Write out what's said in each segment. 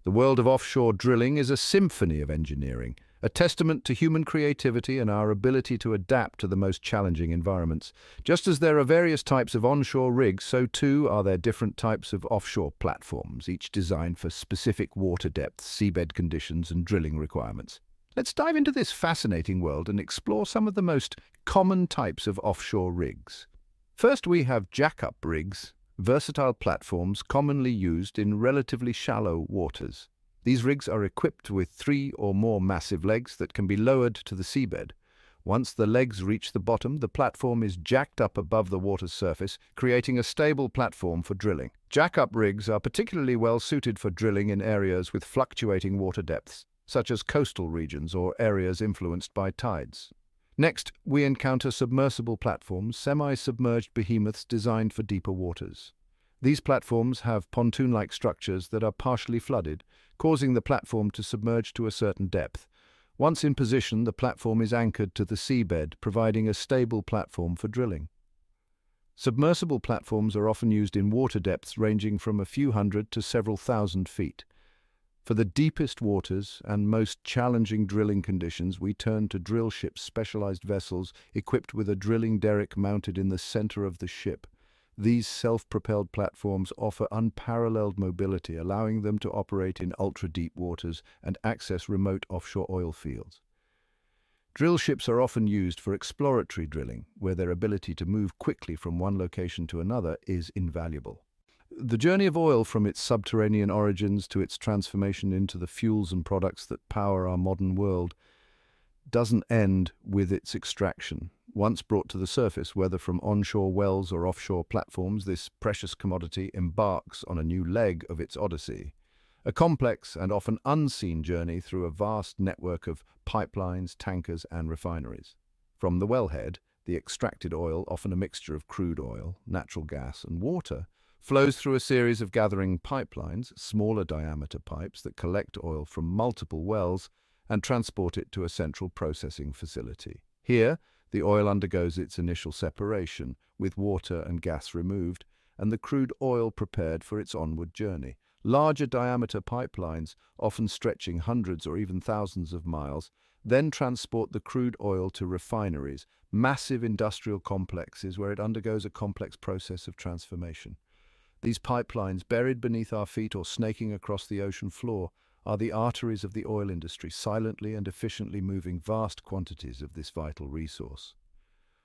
The world of offshore drilling is a symphony of engineering, a testament to human creativity and our ability to adapt to the most challenging environments. Just as there are various types of onshore rigs, so too are there different types of offshore platforms, each designed for specific water depths, seabed conditions, and drilling requirements. Let's dive into this fascinating world and explore some of the most common types of offshore rigs. First, we have jack-up rigs, versatile platforms commonly used in relatively shallow waters. These rigs are equipped with 3 or more massive legs that can be lowered to the seabed. Once the legs reach the bottom, the platform is jacked up above the water's surface, creating a stable platform for drilling. Jack-up rigs are particularly well suited for drilling in areas with fluctuating water depths, such as coastal regions or areas influenced by tides. Next, we encounter submersible platforms, semi-submerged behemoths designed for deeper waters. These platforms have pontoon-like structures that are partially flooded, causing the platform to submerge to a certain depth. Once in position, the platform is anchored to the seabed, providing a stable platform for drilling. Submersible platforms are often used in water depths ranging from a few hundred to several thousand feet. For the deepest waters and most challenging drilling conditions, we turn to drill ships, specialized vessels equipped with a drilling derrick mounted in the center of the ship. These self-propelled platforms offer unparalleled mobility, allowing them to operate in ultra-deep waters and access remote offshore oil fields. Drill ships are often used for exploratory drilling, where their ability to move quickly from one location to another is invaluable. The journey of oil from its subterranean origins to its transformation into the fuels and products that power our modern world doesn't end with its extraction. Once brought to the surface, whether from onshore wells or offshore platforms, this precious commodity embarks on a new leg of its odyssey. A complex and often unseen journey through a vast network of pipelines, tankers, and refineries. From the wellhead, the extracted oil, often a mixture of crude oil, natural gas, and water, flows through a series of gathering pipelines, smaller diameter pipes that collect oil from multiple wells and transport it to a central processing facility. Here, the oil undergoes its initial separation, with water and gas removed, and the crude oil prepared for its onward journey. Larger diameter pipelines, often stretching hundreds or even thousands of miles, then transport the crude oil to refineries, massive industrial complexes where it undergoes a complex process of transformation. These pipelines, buried beneath our feet or snaking across the ocean floor, are the arteries of the oil industry, silently and efficiently moving vast quantities of this vital resource.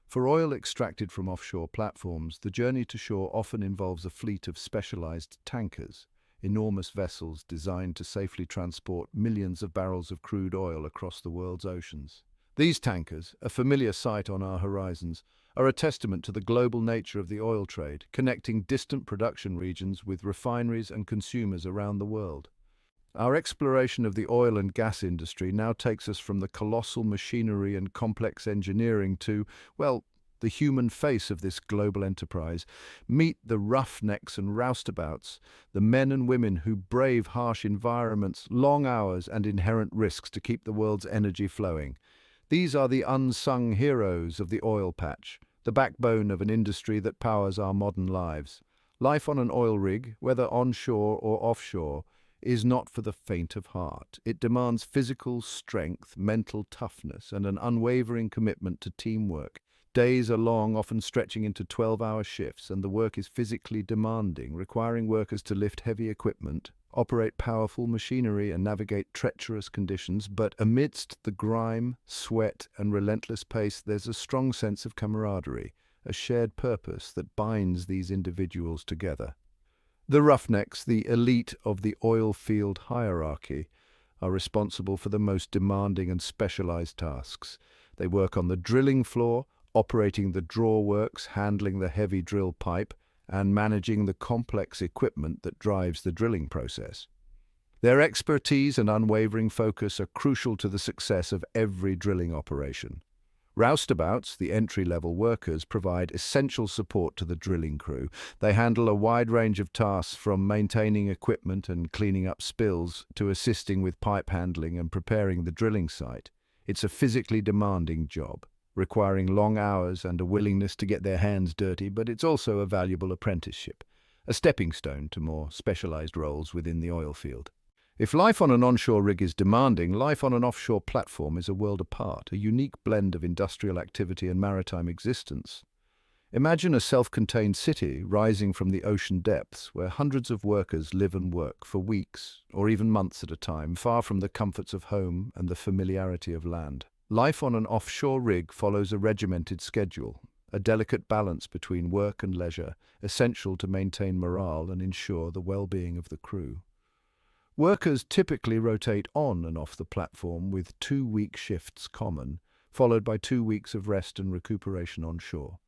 For oil extracted from offshore platforms, the journey to shore often involves a fleet of specialized tankers, enormous vessels designed to safely transport millions of barrels of crude oil across the world's oceans. These tankers, a familiar sight on our horizons, are a testament to the global nature of the oil trade, connecting distant production regions with refineries and consumers around the world. Our exploration of the oil and gas industry now takes us from the colossal machinery and complex engineering to, well, the human face of this global enterprise. Meet the roughnecks and roustabouts, the men and women who brave harsh environments, long hours, and inherent risks to keep the world's energy flowing. These are the unsung heroes of the oil patch, the backbone of an industry that powers our modern lives. Life on an oil rig, whether onshore or offshore, is not for the faint of heart. It demands physical strength, mental toughness, and an unwavering commitment to teamwork. Days are long, often stretching into 12-hour shifts, and the work is physically demanding, requiring workers to lift heavy equipment, operate powerful machinery, and navigate treacherous conditions. But amidst the grime, sweat, and relentless pace, there's a strong sense of camaraderie, a shared purpose that binds these individuals together. The roughnecks, the elite of the oil field hierarchy, are responsible for the most demanding and specialized tasks. They work on the drilling floor, operating the drawworks, handling the heavy drill pipe, and managing the complex equipment that drives the drilling process. Their expertise and unwavering focus are crucial to the success of every drilling operation. Roustabouts, the entry-level workers, provide essential support to the drilling crew. They handle a wide range of tasks, from maintaining equipment and cleaning up spills to assisting with pipe handling and preparing the drilling site. It's a physically demanding job, requiring long hours and a willingness to get their hands dirty, but it's also a valuable apprenticeship, a stepping stone to more specialized roles within the oil field. If life on an onshore rig is demanding, life on an offshore platform is a world apart, a unique blend of industrial activity and maritime existence. Imagine a self-contained city rising from the ocean depths where hundreds of workers live and work for weeks or even months at a time, far from the comforts of home and the familiarity of land. Life on an offshore rig follows a regimented schedule, a delicate balance between work and leisure, essential to maintain morale and ensure the well-being of the crew. Workers typically rotate on and off the platform with 2-week shifts common, followed by 2 weeks of rest and recuperation on shore.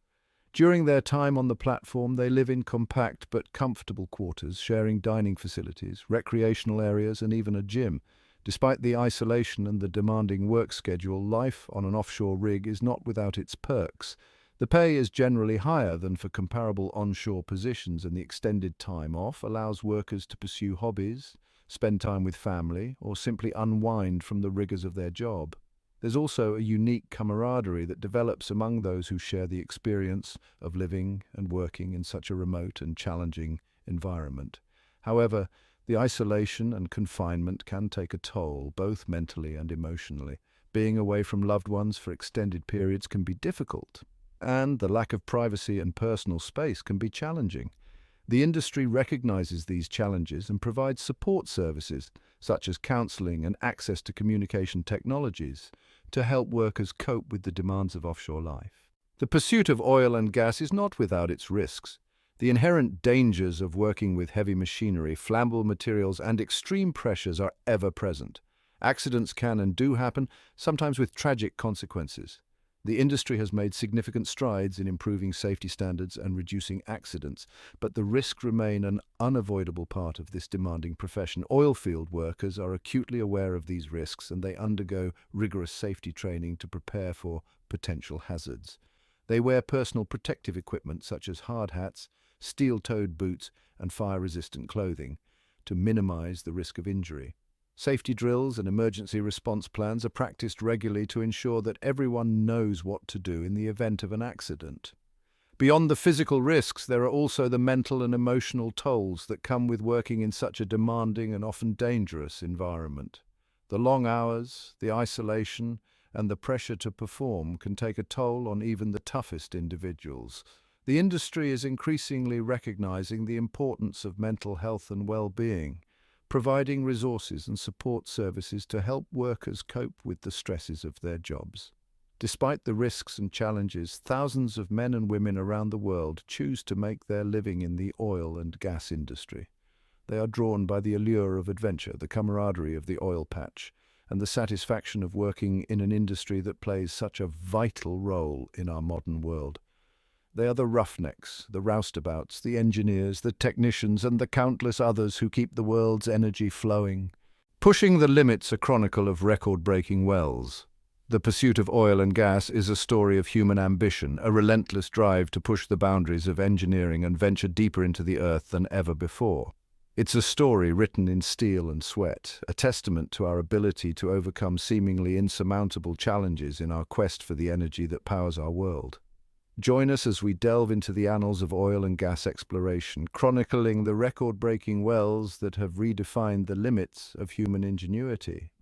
During their time on the platform, they live in compact but comfortable quarters, sharing dining facilities, recreational areas, and even a gym. Despite the isolation and the demanding work schedule, life on an offshore rig is not without its perks. The pay is generally higher than for comparable onshore positions, and the extended time off allows workers to pursue hobbies, spend time with family, or simply unwind from the rigors of their job. There's also a unique camaraderie that develops among those who share the experience of living and working in such a remote and challenging environment. However, the isolation and confinement can take a toll, both mentally and emotionally. Being away from loved ones for extended periods can be difficult, and the lack of privacy and personal space can be challenging. The industry recognizes these challenges and provides support services, such as counseling and access to communication technologies, to help workers cope with the demands of offshore life. The pursuit of oil and gas is not without its risks. The inherent dangers of working with heavy machinery, flammable materials, and extreme pressures are ever present. Accidents can and do happen, sometimes with tragic consequences. The industry has made significant strides in improving safety standards and reducing accidents, but the risks remain an unavoidable part of this demanding profession. Oilfield workers are acutely aware of these risks, and they undergo rigorous safety training to prepare for potential hazards. They wear personal protective equipment such as hard hats, steel-toed boots, and fire-resistant clothing to minimize the risk of injury. Safety drills and emergency response plans are practiced regularly to ensure that everyone knows what to do in the event of an accident. Beyond the physical risks, there are also the mental and emotional tolls that come with working in such a demanding and often dangerous environment. The long hours, the isolation, and the pressure to perform can take a toll on even the toughest individuals. The industry is increasingly recognizing the importance of mental health and well-being, providing resources and support services to help workers cope with the stresses of their jobs. Despite the risks and challenges, thousands of men and women around the world choose to make their living in the oil and gas industry. They are drawn by the allure of adventure, the camaraderie of the oil patch, and the satisfaction of working in an industry that plays such a vital role in our modern world. They are the roughnecks, the roustabouts, the engineers, the technicians, and the countless others who keep the world's energy flowing. Pushing the limits, a chronicle of record-breaking wells. The pursuit of oil and gas is a story of human ambition, a relentless drive to push the boundaries of engineering and venture deeper into the earth than ever before. It's a story written in steel and sweat, a testament to our ability to overcome seemingly insurmountable challenges in our quest for the energy that powers our world. Join us as we delve into the annals of oil and gas exploration, chronicling the record-breaking wells that have redefined the limits of human ingenuity.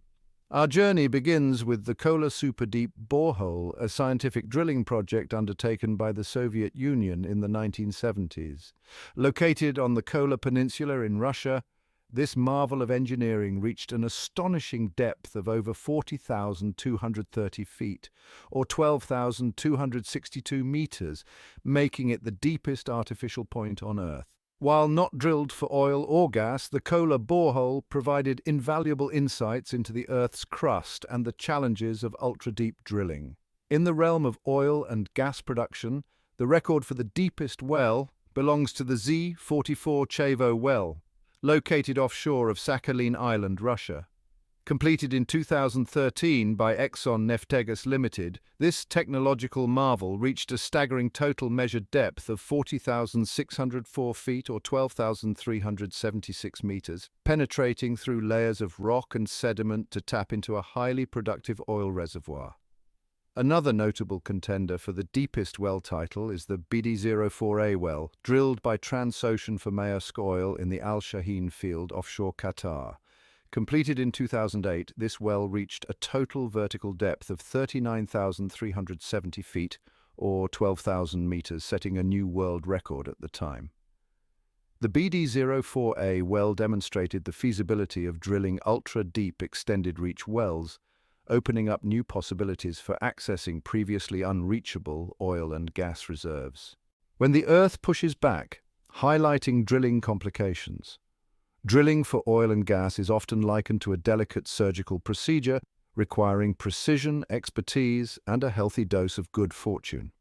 Our journey begins with the Kola Super-Deep Borehole, a scientific drilling project undertaken by the Soviet Union in the 1970s. Located on the Kola Peninsula in Russia, this marvel of engineering reached an astonishing depth of over 40,230 feet, or 12,262 meters, making it the deepest artificial point on Earth. While not drilled for oil or gas, the Kola borehole provided invaluable insights into the Earth's crust and the challenges of ultra-deep drilling. In the realm of oil and gas production, the record for the deepest well belongs to the Z-44 Chavo well, located offshore of Sakhalin Island, Russia. Completed in 2013 by Exxon Neftegas Limited, this technological marvel reached a staggering total measured depth of 40,604 feet or 12,376 meters, penetrating through layers of rock and sediment to tap into a highly productive oil reservoir. Another notable contender for the deepest well title is the BD-04A well, drilled by Transocean for Maersk Oil in the Al Shaheen field offshore Qatar. Completed in 2008, this well reached a total vertical depth of 39,370 feet, or 12,000 meters, setting a new world record at the time. The BD-04A well demonstrated the feasibility of drilling ultra-deep extended-reach wells, opening up new possibilities for accessing previously unreachable oil and gas reserves. When the Earth pushes back, highlighting drilling complications. Drilling for oil and gas is often likened to a delicate surgical procedure requiring precision, expertise, and a healthy dose of good fortune.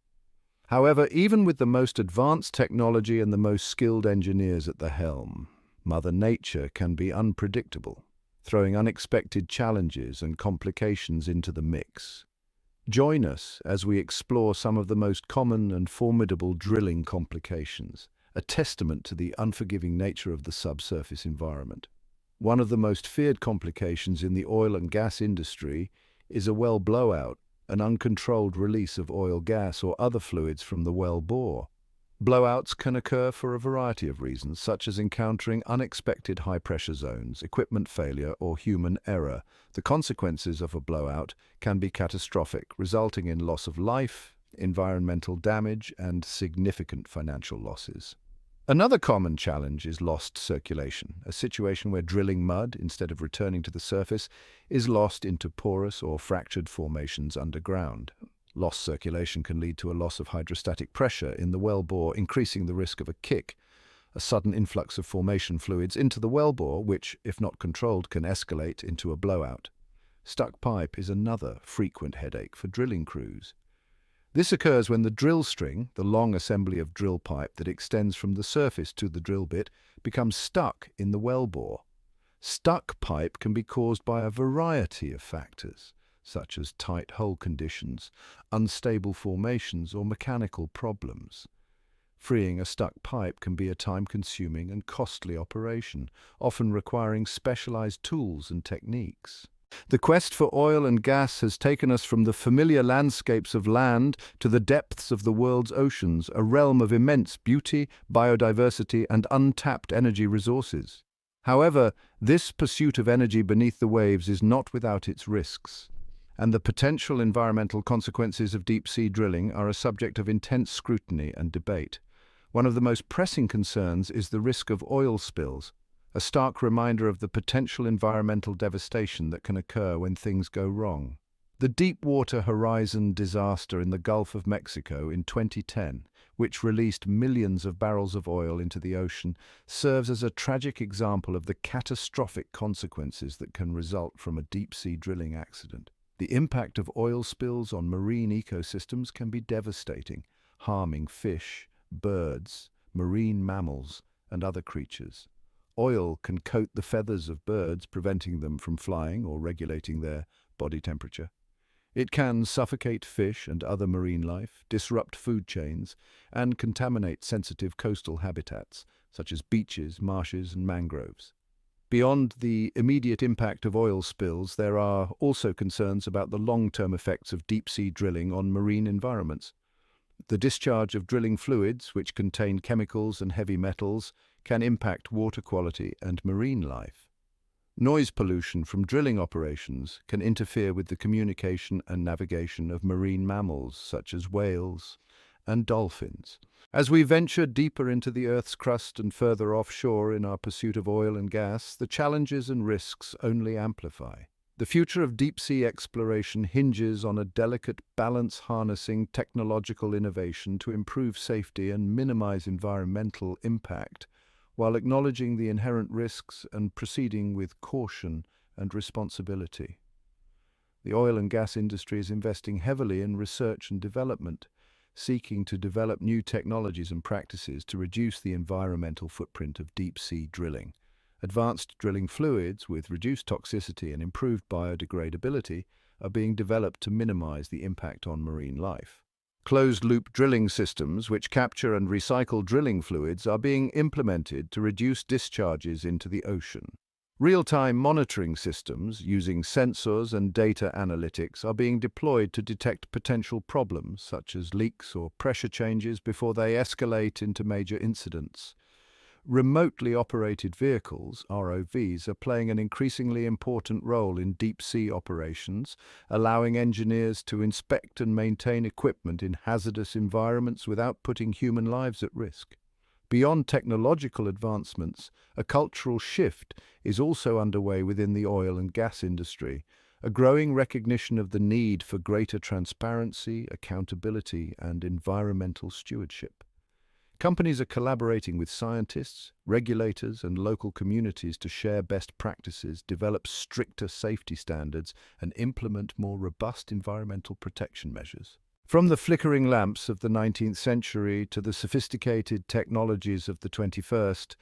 However, even with the most advanced technology and the most skilled engineers at the helm, Mother Nature can be unpredictable, throwing unexpected challenges and complications into the mix. Join us as we explore some of the most common and formidable drilling complications, a testament to the unforgiving nature of the subsurface environment. One of the most feared complications in the oil and gas industry is a well blowout, an uncontrolled release of oil, gas, or other fluids from the well bore. Blowouts can occur for a variety of reasons, such as encountering unexpected high-pressure zones, equipment failure, or human error. The consequences of a blowout can be catastrophic, resulting in loss of life, environmental damage, and significant financial losses. Another common challenge is lost circulation, a situation where drilling mud, instead of returning to the surface, is lost into porous or fractured formations underground. Lost circulation can lead to a loss of hydrostatic pressure in the wellbore, increasing the risk of a kick, a sudden influx of formation fluids into the wellbore, which, if not controlled, can escalate into a blowout. Stuck pipe is another frequent headache for drilling crews. This occurs when the drill string, the long assembly of drill pipe that extends from the surface to the drill bit, becomes stuck in the wellbore. Stuck pipe can be caused by a variety of factors, such as tight hole conditions, unstable formations, or mechanical problems. Freeing a stuck pipe can be a time-consuming and costly operation, often requiring specialized tools and techniques. The quest for oil and gas has taken us from the familiar landscapes of land to the depths of the world's oceans, a realm of immense beauty, biodiversity, and untapped energy resources. However, this pursuit of energy beneath the waves is not without its risks, and the potential environmental consequences of deep-sea drilling are a subject of intense scrutiny and debate. One of the most pressing concerns is the risk of oil spills, a stark reminder of the potential environmental devastation that can occur when things go wrong. The Deepwater Horizon disaster in the Gulf of Mexico in 2010, which released millions of barrels of oil into the ocean, serves as a tragic example of the catastrophic consequences that can result from a deep-sea drilling accident. The impact of oil spills on marine ecosystems can be devastating, harming fish, birds, marine mammals, and other creatures. Oil can coat the feathers of birds, preventing them from flying or regulating their body temperature. It can suffocate fish and other marine life, disrupt food chains, and contaminate sensitive coastal habitats, such as beaches, marshes, and mangroves. Beyond the immediate impact of oil spills, there are also concerns about the long-term effects of deep-sea drilling on marine environments. The discharge of drilling fluids, which contain chemicals and heavy metals, can impact water quality and marine life. Noise pollution from drilling operations can interfere with the communication and navigation of marine mammals such as whales and dolphins. As we venture deeper into the Earth's crust and further offshore in our pursuit of oil and gas, the challenges and risks only amplify. The future of deep-sea exploration hinges on a delicate balance harnessing technological innovation to improve safety and minimize environmental impact, while acknowledging the inherent risks and proceeding with caution and responsibility. The oil and gas industry is investing heavily in research and development, seeking to develop new technologies and practices to reduce the environmental footprint of deep-sea drilling. Advanced drilling fluids with reduced toxicity and improved biodegradability are being developed to minimize the impact on marine life. Closed-loop drilling systems, which capture and recycle drilling fluids, are being implemented to reduce discharges into the ocean. Real-time monitoring systems, using sensors and data analytics, are being deployed to detect potential problems, such as leaks or pressure changes, before they escalate into major incidents. Remotely operated vehicles, ROVs, are playing an increasingly important role in deep-sea operations, allowing engineers to inspect and maintain equipment in hazardous environments without putting human lives at risk. Beyond technological advancements, a cultural shift is also underway within the oil and gas industry, a growing recognition of the need for greater transparency, accountability, and environmental stewardship. Companies are collaborating with scientists, regulators, and local communities to share best practices, develop stricter safety standards, and implement more robust environmental protection measures. From the flickering lamps of the 19th century to the sophisticated technologies of the 21st,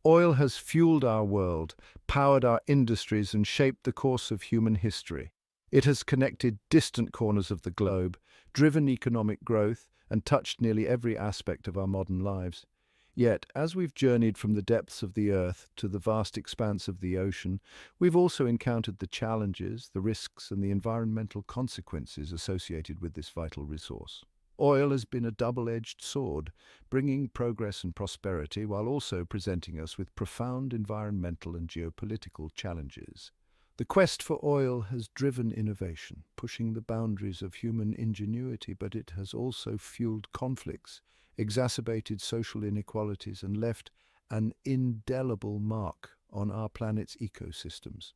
oil has fueled our world, powered our industries, and shaped the course of human history. It has connected distant corners of the globe, driven economic growth, and touched nearly every aspect of our modern lives. Yet, as we've journeyed from the depths of the earth to the vast expanse of the ocean, we've also encountered the challenges, the risks, and the environmental consequences associated with this vital resource. Oil has been a double-edged sword, bringing progress and prosperity while also presenting us with profound environmental and geopolitical challenges. The quest for oil has driven innovation, pushing the boundaries of human ingenuity, but it has also fueled conflicts, exacerbated social inequalities, and left an indelible mark on our planet's ecosystems.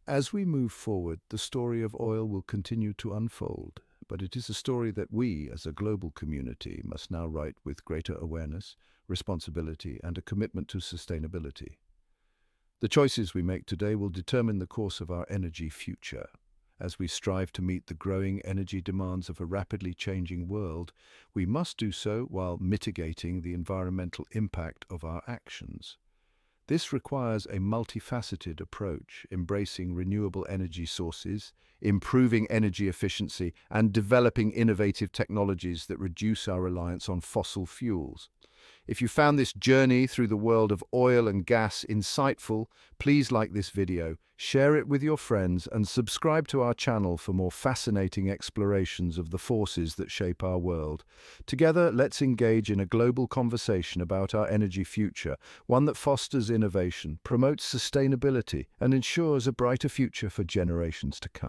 As we move forward, the story of oil will continue to unfold, but it is a story that we, as a global community, must now write with greater awareness, responsibility, and a commitment to sustainability. The choices we make today will determine the course of our energy future. As we strive to meet the growing energy demands of a rapidly changing world, we must do so while mitigating the environmental impact of our actions. This requires a multifaceted approach, embracing renewable energy sources, improving energy efficiency, and developing innovative technologies that reduce our reliance on fossil fuels. If you found this journey through the world of oil and gas insightful, please like this video, share it with your friends, and subscribe to our channel for more fascinating explorations of the forces that shape our world. Together, let's engage in a global conversation about our energy future, one that fosters innovation, promotes sustainability, and ensures a brighter future for generations to come.